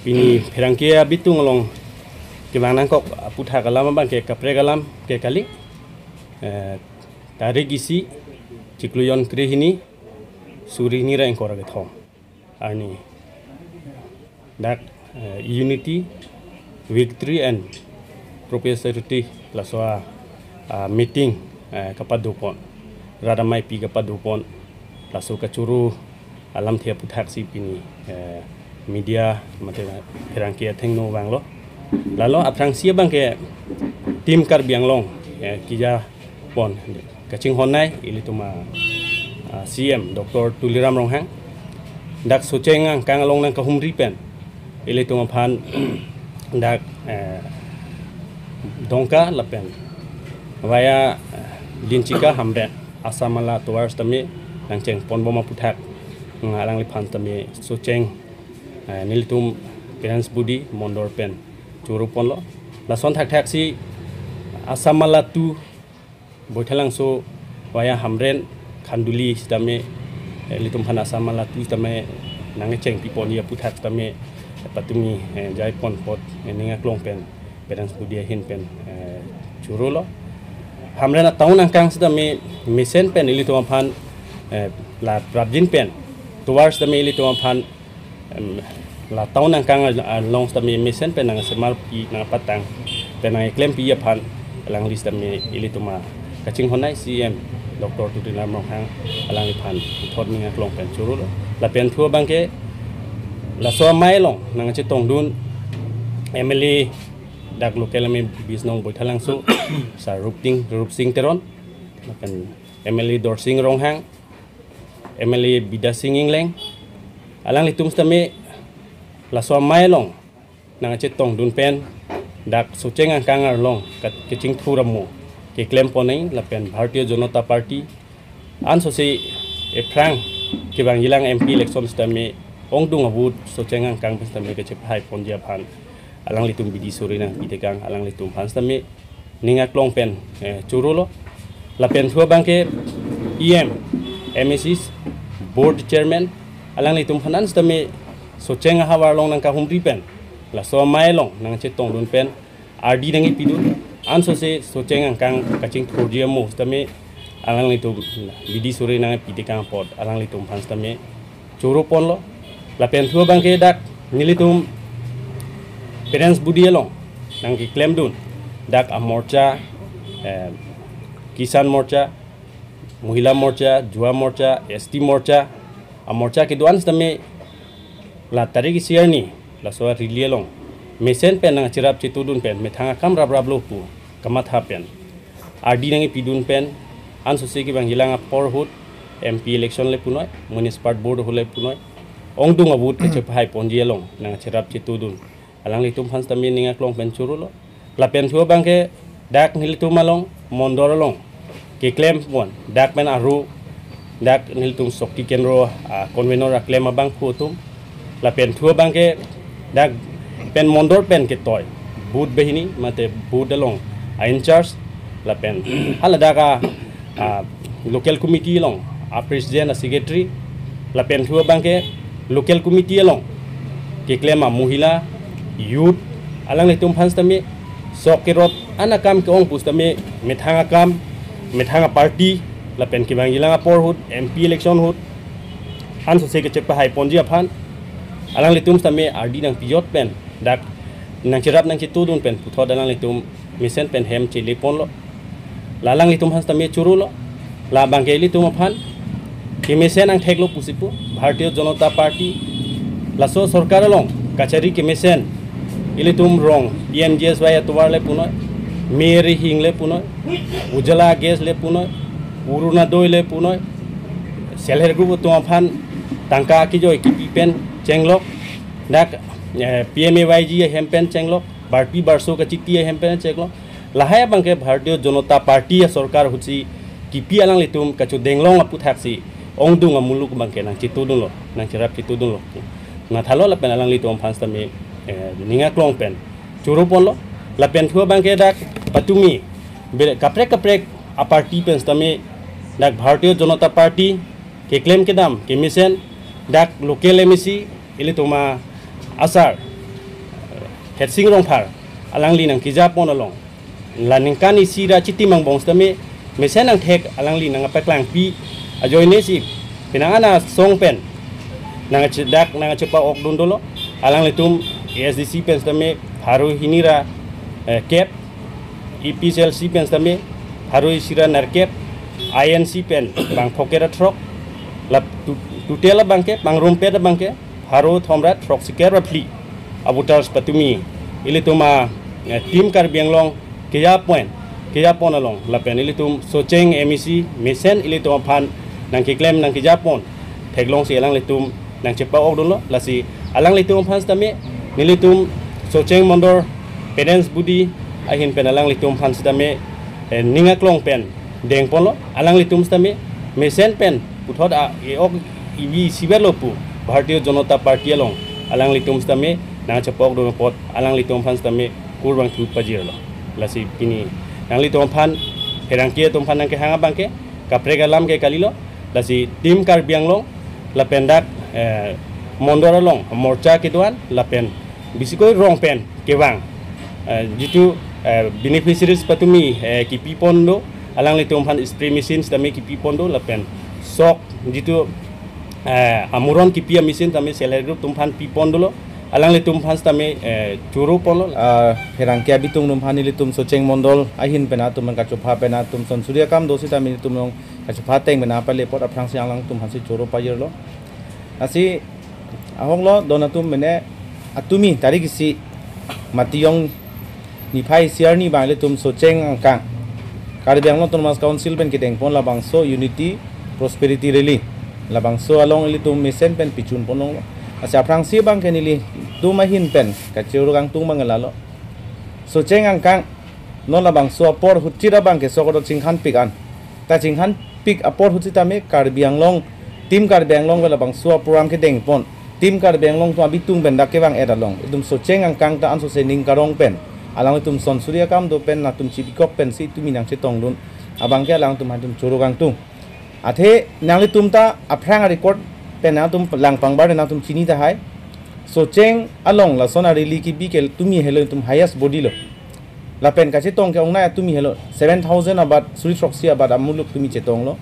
Pini perangkia bitung long kibang nangkok putha kalam bang ke kapre kalam ke kali tarik isi cikluyon krihini suri nira yang korang thom ani that unity victory and prosperity laswa meeting kapadupon radamai pi kapadupon lasu kacuru alam thia puthak si pini media mate perangkia thengno banglo lalo aprang sia bang ke tim kar biang long kija pon kaching honai ili tuma CM Dr. Tuliram Ronghang dak socengang kang long nang kahumri pen ili tuma phan dak dongka lapen via dincika hamret asamala towards tami nang cheng pon boma puthak ngalang li phan tami soceng nilitum parents budi mondor pen churu pon lo la son thak si asamala tu bothelang so via hamren khanduli stame litum phan asamala tu stame nang cheng pipon ya puthak stame patumi jai pon pot ninga klong pen parents budi hin pen churu lo hamren taun angkang stame misen pen litum phan la prabjin pen towards the mili to phan la taun angkang long stame misen pen nang semal pi nang patang pen nang klem pi ya phan lang list me ili tuma kaching honai CM Dr. Tuliram Ronghang alang li phan thot ninga klong pen churu la pen thua bangke la so mai long nang che tong dun MLA dak local me bisnong boithalang su sa rup sing teron la pen MLA Dor Sing Ronghang MLA Bida Singing Leng alang litum stame la so mai long nang che tong dun pen dak soceng angkang long kaching thuramu ke claim ponai la pen Bharatiya Janata Party an so se e prang ke bang ilang MP election stame ongdung abut soceng angkang stame ke che phai ponjia phan alang litum bidi surina bidekang alang litum phan stame ninga klong pen churulo la pen thua bangke EM MSC board chairman alang litum phanan stame soceng hawar long nang ka humri pen la so mai long nang che tong dun pen RD nang ipidun an so se soceng angkang kaching thorjia mo stame alang litum bidi suri nang pidekang pot alang litum phan stame churu pon lo la pen thua bangke dak nilitum parents budi long nang ki claim dun dak amorcha kisan morcha Mohila Morcha, Jua Morcha, ST Morcha, Morcha ke duan stame la tarik siar ni la so rilia long mesen pen nang chirap chitudun pen methanga kam rab lo pu kamat ha pen RD nang pidun pen an so se ki bang hilanga porhut MP election le punoi municipal board hole punoi ongdung abut ke chepai ponjia long nang chirap chitudun alang litum phans tami ninga klong pen churulo la pen thua bang ke dak nilitum malong mondor long ke claim pon dak men aru dak niltum sokti kenro convenor claim abang phutum la pen thua bang ke dak pen mondor pen ke toy boot behini mate boot along in charge la pen hala daka local committee long president secretary la pen thua bang ke local committee along ke claim mohila youth alang litum phans tami sokirot anakam ke ong pustami methanga kam methanga party la pen ki bang ilanga porhut MP election hut han so se ke chepa hai ponjia phan alang litum stame RD nang pijot pen dak nang chirap nang chitudun pen puthod alang litum misen pen hem chili pon lo lalang litum han stame churu lo la bangke litum phan ki misen ang theklo pusipu Bharatiya Janata Party la so sarkar long kachari ki misen ilitum rong PMGS vaya tuwar le punoi Meri hingle punoi Ujala gas le punoi Uruna doi le punoi Selher group tu aphan tangka ki joy ki pen chenglok dak PMAYG hempen chenglok barpi barso ka chikti hempen chenglok lahaya bangke Bharatiya Janata Party sarkar huchi kipi alang litum kachu denglong apu thaksi ongdung amuluk bangke nang chitudun lo nang chirap chitudun lo na thalo la pen alang litum phans tami ninga klong pen churu pon lo la pen thua bangke dak patumi kaprek a party pen stame dak Bharatiya Janata Party ke claim ke dam ke misen dak local MSC ili tuma asar headsing rong par alang li nang kija pon along laning kan isira chiti mang bong stame mesen nang thek alang li nang apaklang pi ajoine si pinangana song pen nang cedak nang cepa ok dondolo alang li tum ASDC pen stame haru hinira cap EPCLC pen stame haru isira narkep INC pen bang pokera trok lap tutela bangke bang rompeda bangke haru thomrat trok sikera pli abutar patumi ilituma tim kar bianglong kaya pon along lapen ilitum socheng MEC mesen ilitum pan nang kiklem nang kijapon teglong si alang litum nang cepa ok dolo lasi alang litum pan stame nilitum socheng mondor pedens budi ahin pen alang litum pan stame ningaklong pen deng pon lo alang litum stame mesen pen puthot ok ibi siberlopu Bharatiya Janata Party along alang litum stame nang cepa ok dolo pot alang litum pan stame kurbang tu pajir lo lasi kini nang litum pan herangkia tum pan nang ke hanga bangke kaprega lam ke kalilo lasi tim kar bianglong lapendak mondor along morcha kituan lapen bisikoi rong pen kewang jitu beneficiaries patumi kipi pondo alang litum pan spray machine tame kipi pondo lapen sok jitu amuron kipi machine tame selai group tum pan pi pondo lo alang litum pan tame churu polo herangkia bitung num pan litum socheng mondol ahin penatum man kachopa penatum son surya kam dosi tame litum long kachopa teng benapa lepot aprang siang lang tum hansi churu payir lo asi ahong lo donatum mene atumi tari kisi matiyong ni phai siar ni bang litum socheng angkang karbiang lo tumas council pen kiteng pon labangso unity prosperity rally labangso along litum mesen pen pichun ponong asi aprang si bang kenili tumahin pen kachuru kang tung mangalalo socheng angkang no labangso apor hutira bang ke sokoro chinghan pikan ta chinghan pik apor hutita me karbiang long tim karbiang long labang so program ke deng pon tim karbiang long to abitung benda ke bang edalong idum socheng angkang ta anso sening karong pen alang tum son surya kam do pen na tum chibikok pen si tumi nang se tonglun abang ke alang tum hantum churu kang tung athe nang tum ta aprang record pen na tum lang pangbar na tum chini ta hai socheng along la sona rili ki bikel tumi helo tum highest body lo la pen ka che tong ke ong na tumi helo 7000 abat suri troxi abat amuluk tumi che tong lo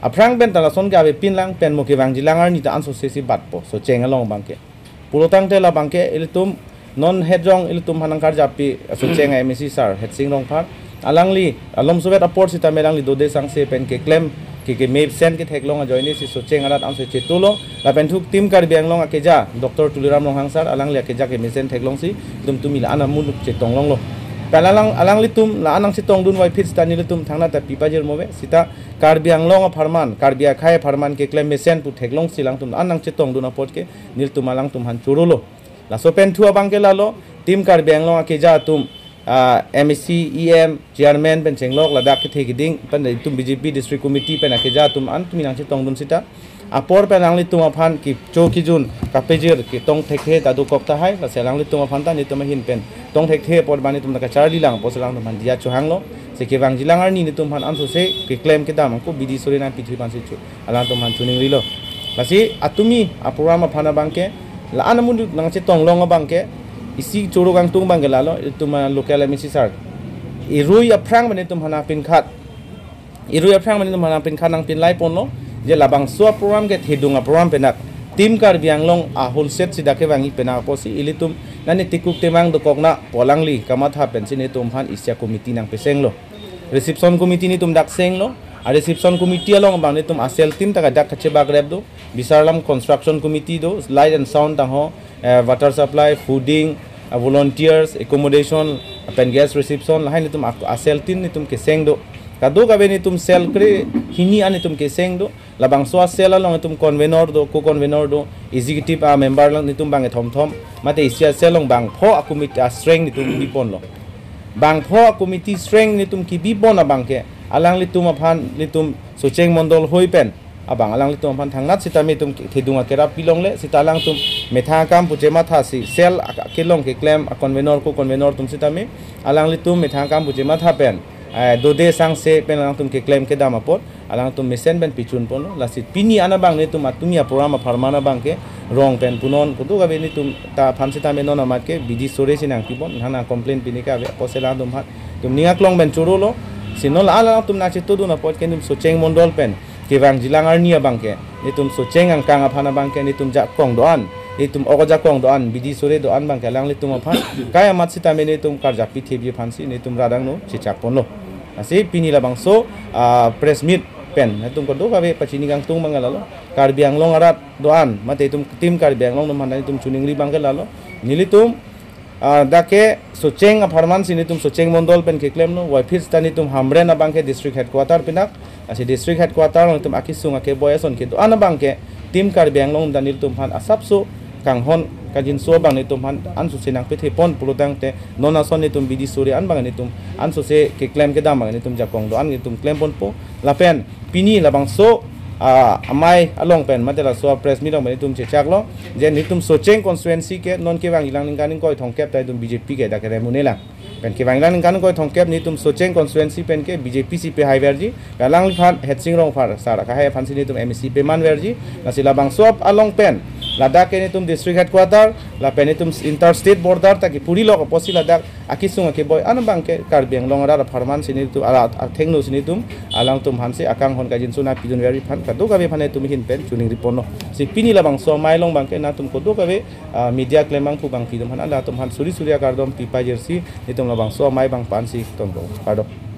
aprang ben ta la son ga be pin lang pen mo ke wang jilangar ni ta anso se si bat po socheng along bangke pulotang te la bangke ilitum non hedjong ilitum hanang kar japi socheng MSC sar hedsing rong phar alangli alom sovet aport sita melangli dode sang se pen ke claim ke map sen ke theklong joini si socheng arat amse chetulo la pen thuk tim kar bianglong akeja Dr. Tuliram long hangsar alangli akeja ke mesen theklong si dum tumi la ana muluk chetong long lo palalang alang litum la anang sitong dun wai fit stani litum thangna ta pipajir mobe sita karbiang long farman karbia khai farman ke claim mesen pu theklong silang tum anang chetong dun apot ke nil tumalang tum han churulo la so pen thua bang ke lalo tim karbiang long akeja tum MSC EM chairman pen chenglok la dak ke thegiding pen tum BJP district committee pen akeja tum an tumi nang chetong dun sita apor penang litum aphan ki choki jun kapejir ki tong thekhe ta du kopta hai la selang litum aphan ta ni tum hin pen tong thekhe por bani tum ka charli lang poselang tum dia chuhang lo se ke bang jilangar ni tum han anso se ki claim ke dam ko bidi sore na pithi pan se chu alang tum han chuning rilo lasi atumi apurama phana bangke la anamundu nang che tong long bangke isi churu gang tung bang la lo tum local MSC sar irui aprang bani tum hana pin khat irui aprang bani tum hana pin khat nang pin lai pon lo je labang suap program ke thedunga program penak tim kar bianglong a whole set sidake wangi penak posi ilitum nani tikuk temang do kokna polangli kamatha pensine tum han isya committee nang peseng lo reception committee ni tum dak seng lo a reception committee along bang ni tum asel tim taka dak khache bagreb do bisarlam construction committee do light and sound tang ho water supply fooding volunteers accommodation pen gas reception lain ni tum asel tin ni tum keseng do kadu ka beni tum sel kre hini ani tum keseng do labang so sel along tum convener do ko convener do executive member lang ni tum bang thom thom mate isia selong bang pho a committee strength ni tum bipon lo bang pho committee strength ni tum ki bipon a bang ke alang li tum aphan li tum socheng mondol hoi pen abang alang li tum aphan thangnat sita me tum thedunga kera pilong le sita alang tum metha kam pujema tha si sel kelong ke claim a convener ko convener tum sita me alang li tum metha kam pujema tha pen dode sang se pen lang tum ke claim ke dama pot alang tum mesen ben pichun pon lasit pini ana bang ne tum atumia programa farmana bang ke rong pen punon kutu ga ni tum ta phamsi ta menon amat ke bidi sore sinang pibon hana complain pini ka posela tum hat tum ninga klong ben churulo sinol ala tum na chitu du na pot ke tum socheng mondol pen ke bang jilang arnia bang ke ni tum socheng ang kang aphana bang ke ni tum ja kong doan ni tum ogoja kong doan bidi sore doan bang ke lang li tum aphan kaya mat sita me ni tum karja pithe bi phansi ni tum radang no chichak ponlo asi pini labang so press meet pen tum ko do ka be pachini gang tung mangalalo karbiang long arat doan mate tum tim karbiang long nomhan tum chuningri bang ke lalo nili tum dake socheng aparman sini tum socheng mondol pen ke claim no wai phis tani tum hamre na bang ke district headquarter pinak asi district headquarter long tum akisunga ke boyason ke do ana bang ke tim karbiang long danil tum han asapso kanghon kajin so bang ni tum han ansu sinang pe thepon pulutang te nona son ni tum bidi suri an bang ni tum ansu se ke claim ke dam bang ni tum jakong do an ni tum claim pon po la pen pini la bang so amai along pen matela so press meet ni tum che chaklo je ni tum socheng constituency ke non ke bang ilang ning kaning koi thongkep tai tum BJP ke da ke remunela pen ke bang ilang ning kaning koi thongkep ni tum socheng constituency pen ke BJP si pe high verji galang phan hetching rong phar sara ka hai phan si ni tum MEC pe man verji nasila bang so along pen Ladakh ni tum district headquarter la penitum interstate border ta ki puri lok posi Ladakh akisunga ke boy an bang ke karbiang long ara farman sini tu ala thengno sini tum alang tum hanse akang hon kajin suna pidun very phan ka do ka be phane tum hin pen chuning ripono si pini la bang so mai long bang ke na tum ko do ka be media claim bang pu bang pidum han ala tum han suri surya kardom pipa jersey ni tum la bang so mai bang pan si tom ko kardom